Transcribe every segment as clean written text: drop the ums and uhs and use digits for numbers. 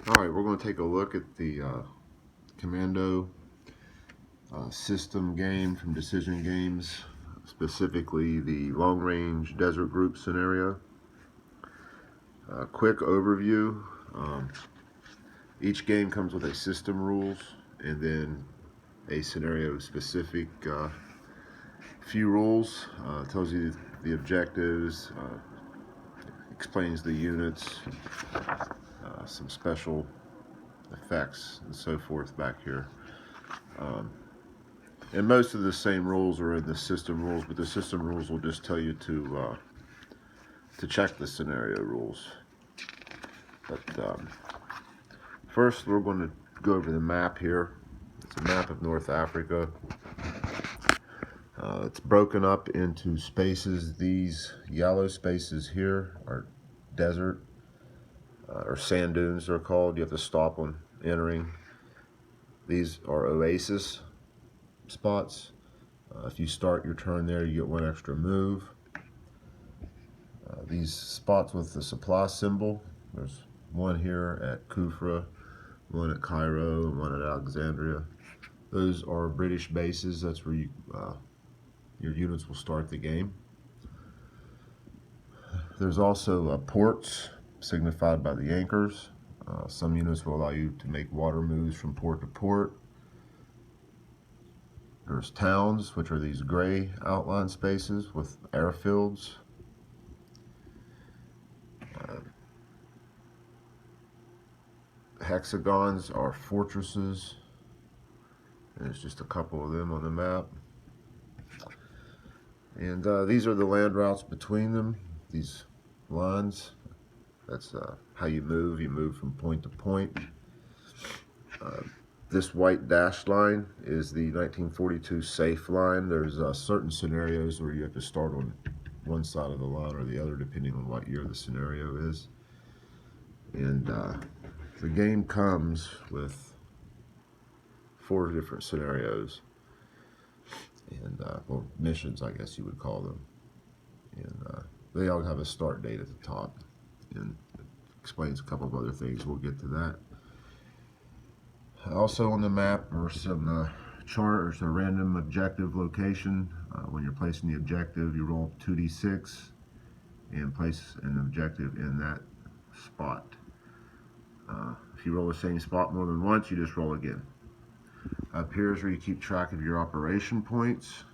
Alright, we're going to take a look at the Commando system game from Decision Games, specifically the Long Range Desert Group scenario. Quick overview. Each game comes with a system rules and then a scenario specific few rules. Tells you the objectives, explains the units, some special effects and so forth back here. And most of the same rules are in the system rules, but the system rules will just tell you to check the scenario rules. But first we're going to go over the map here. It's a map of North Africa. It's broken up into spaces. These yellow spaces here are desert, or sand dunes they're called. You have to stop on entering. These are oasis spots. If you start your turn there, you get one extra move. These spots with the supply symbol, there's one here at Kufra, one at Cairo, and one at Alexandria. Those are British bases. That's where your units will start the game. There's also ports signified by the anchors. Some units will allow you to make water moves from port to port. There's towns, which are these gray outline spaces with airfields. Hexagons are fortresses. There's just a couple of them on the map. And these are the land routes between them, these lines. That's how you move. You move from point to point. This white dashed line is the 1942 safe line. There's certain scenarios where you have to start on one side of the line or the other, depending on what year the scenario is. And the game comes with 4 different scenarios, and or missions, I guess you would call them. And they all have a start date at the top, and it explains a couple of other things. We'll get to that. Also on the map are some charts, a random objective location. When you're placing the objective, you roll 2d6 and place an objective in that spot. If you roll the same spot more than once, you just roll again. Up here is where you keep track of your operation points.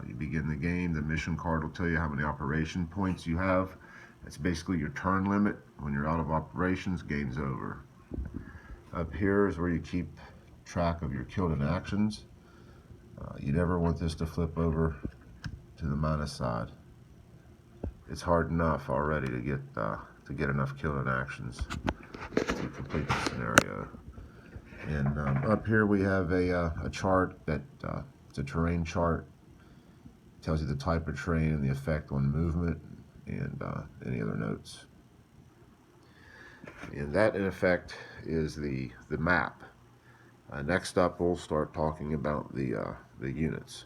You begin the game, the mission card will tell you how many operation points you have. That's basically your turn limit. When you're out of operations, game's over. Up here is where you keep track of your killed in actions. You never want this to flip over to the minus side. It's hard enough already to get enough killed in actions to complete the scenario. And up here we have a chart that it's a terrain chart. It tells you the type of terrain and the effect on movement and any other notes. And that, in effect, is the map. Next up, we'll start talking about the units.